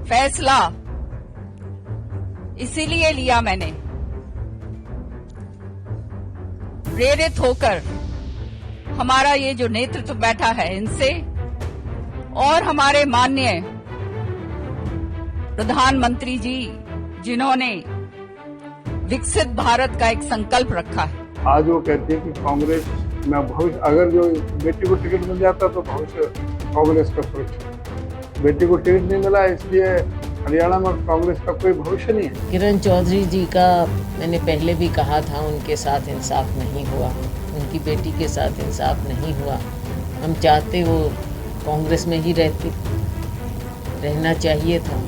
फैसला इसीलिए लिया मैंने, प्रेरित होकर हमारा ये जो नेतृत्व बैठा है इनसे और हमारे माननीय प्रधानमंत्री जी जिन्होंने विकसित भारत का एक संकल्प रखा है। आज वो कहते हैं कि कांग्रेस में भविष्य, अगर जो बेटी को टिकट मिल जाता तो भविष्य कांग्रेस का सुरक्षित। बेटी को टिकट नहीं मिला इसलिए हरियाणा में कांग्रेस का कोई भविष्य नहीं है। किरण चौधरी जी का मैंने पहले भी कहा था, उनके साथ इंसाफ नहीं हुआ, उनकी बेटी के साथ इंसाफ नहीं हुआ। हम चाहते वो कांग्रेस में ही रहना चाहिए था,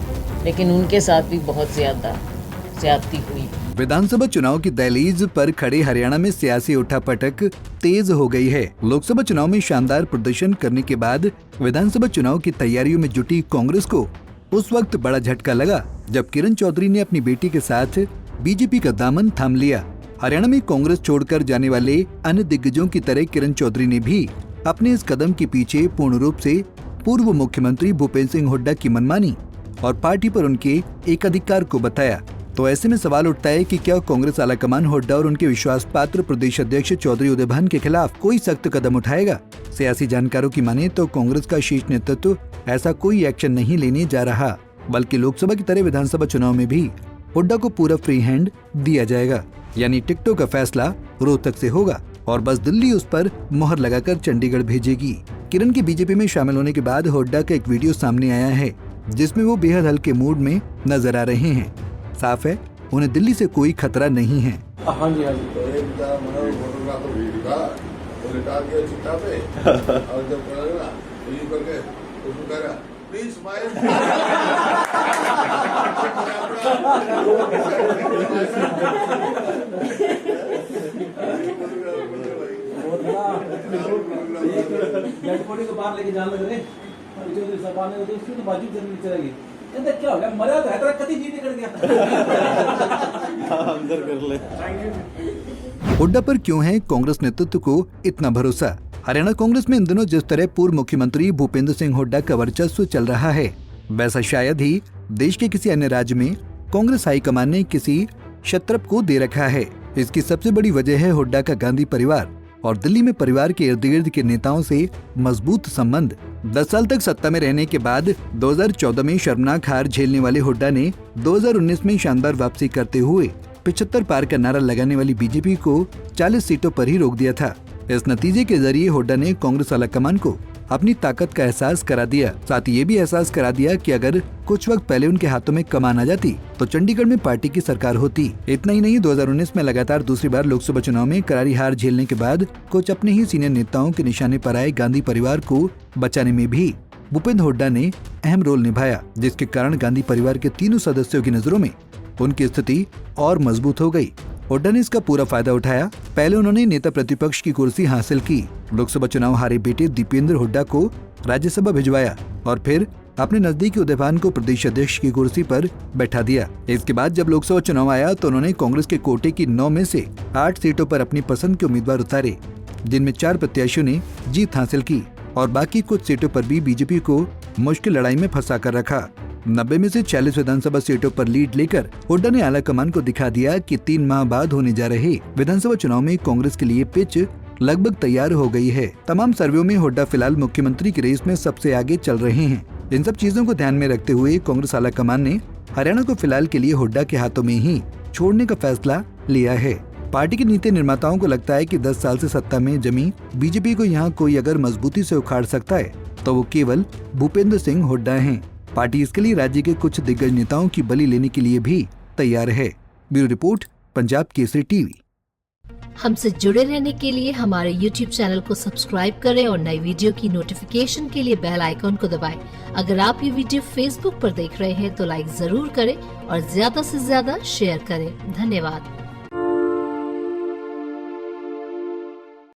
लेकिन उनके साथ भी बहुत ज्यादती हुई। विधानसभा चुनाव की दहलीज पर खड़े हरियाणा में सियासी उठापटक तेज हो गई है। लोकसभा चुनाव में शानदार प्रदर्शन करने के बाद विधानसभा चुनाव की तैयारियों में जुटी कांग्रेस को उस वक्त बड़ा झटका लगा जब किरण चौधरी ने अपनी बेटी के साथ बीजेपी का दामन थाम लिया। हरियाणा में कांग्रेस छोड़कर जाने वाले अन्य दिग्गजों की तरह किरण चौधरी ने भी अपने इस कदम के पीछे पूर्ण रूप से पूर्व मुख्यमंत्री भूपेंद्र सिंह हुड्डा की मनमानी और पार्टी पर उनके एकाधिकार को बताया। तो ऐसे में सवाल उठता है कि क्या कांग्रेस आलाकमान हुड्डा और उनके विश्वास पात्र प्रदेश अध्यक्ष चौधरी उदयभान के खिलाफ कोई सख्त कदम उठाएगा? सियासी जानकारों की माने तो कांग्रेस का शीर्ष नेतृत्व ऐसा कोई एक्शन नहीं लेने जा रहा, बल्कि लोकसभा की तरह विधानसभा चुनाव में भी हुड्डा को पूरा फ्री हैंड दिया जाएगा। यानी टिकटों का फैसला रोहतक से होगा और बस दिल्ली उस पर मोहर लगाकर चंडीगढ़ भेजेगी। किरण के बीजेपी में शामिल होने के बाद हुड्डा का एक वीडियो सामने आया है जिसमें वो बेहद हल्के मूड में नजर आ रहे हैं। साफ है उन्हें दिल्ली से कोई खतरा नहीं है। हाँ जी और जब करेगा तो ये करके उसको कहेगा प्लीज स्माइल। को बाहर लेके जाने लगे सरकार ने उसकी तो बाजू चलेगी। क्या हो गया, मजा तो है, कति जी निकल गया। अंदर कर ले। हुड्डा पर क्यों है कांग्रेस नेतृत्व को इतना भरोसा? हरियाणा कांग्रेस में इन दिनों जिस तरह पूर्व मुख्यमंत्री भूपेंद्र सिंह हुड्डा का वर्चस्व चल रहा है, वैसा शायद ही देश के किसी अन्य राज्य में कांग्रेस हाईकमान ने किसी क्षत्रप को दे रखा है। इसकी सबसे बड़ी वजह है हुड्डा का गांधी परिवार और दिल्ली में परिवार के इर्द गिर्द के नेताओं से मजबूत संबंध। 10 साल तक सत्ता में रहने के बाद 2014 में शर्मनाक हार झेलने वाले हुड्डा ने 2019 में शानदार वापसी करते हुए 75 पार का नारा लगाने वाली बीजेपी को 40 सीटों पर ही रोक दिया था। इस नतीजे के जरिए हुड्डा ने कांग्रेस आलाकमान को अपनी ताकत का एहसास करा दिया। साथ ही ये भी एहसास करा दिया कि अगर कुछ वक्त पहले उनके हाथों में कमान आ जाती तो चंडीगढ़ में पार्टी की सरकार होती। इतना ही नहीं, 2019 में लगातार दूसरी बार लोकसभा चुनाव में करारी हार झेलने के बाद कुछ अपने ही सीनियर नेताओं के निशाने पर आए गांधी परिवार को बचाने में भी भूपेंद्र हुड्डा ने अहम रोल निभाया, जिसके कारण गांधी परिवार के तीनों सदस्यों की नजरों में उनकी स्थिति और मजबूत हो गई। हुड्डा ने इसका पूरा फायदा उठाया। पहले उन्होंने नेता प्रतिपक्ष की कुर्सी हासिल की, लोकसभा चुनाव हारे बेटे दीपेंद्र हुड्डा को राज्यसभा भिजवाया और फिर अपने नजदीकी उदयभान को प्रदेश अध्यक्ष की कुर्सी पर बैठा दिया। इसके बाद जब लोकसभा चुनाव आया तो उन्होंने कांग्रेस के कोटे की 9 में से 8 सीटों पर अपनी पसंद के उम्मीदवार उतारे, जिनमें 4 प्रत्याशियों ने जीत हासिल की और बाकी कुछ सीटों पर भी बीजेपी को मुश्किल लड़ाई में फंसा कर रखा। 90 में से 40 विधानसभा सीटों पर लीड लेकर हुड्डा ने आलाकमान को दिखा दिया कि 3 माह बाद होने जा रहे विधानसभा चुनाव में कांग्रेस के लिए पिच लगभग तैयार हो गई है। तमाम सर्वेयों में हुड्डा फिलहाल मुख्यमंत्री की रेस में सबसे आगे चल रहे हैं। इन सब चीजों को ध्यान में रखते हुए कांग्रेस आलाकमान ने हरियाणा को फिलहाल के लिए हुड्डा के हाथों में ही छोड़ने का फैसला लिया है। पार्टी के नीति निर्माताओं को लगता है कि 10 साल से सत्ता में जमी बीजेपी को यहाँ कोई अगर मजबूती से उखाड़ सकता है तो वो केवल भूपेंद्र सिंह हुड्डा हैं। पार्टी इसके लिए राज्य के कुछ दिग्गज नेताओं की बलि लेने के लिए भी तैयार है। Bureau report, Punjab Kesari TV. हमसे जुड़े रहने के लिए हमारे YouTube चैनल को सब्सक्राइब करें और नई वीडियो की नोटिफिकेशन के लिए बेल आइकॉन को दबाएं। अगर आप ये वीडियो Facebook पर देख रहे हैं तो लाइक जरूर करें और ज्यादा से ज्यादा शेयर करें। धन्यवाद।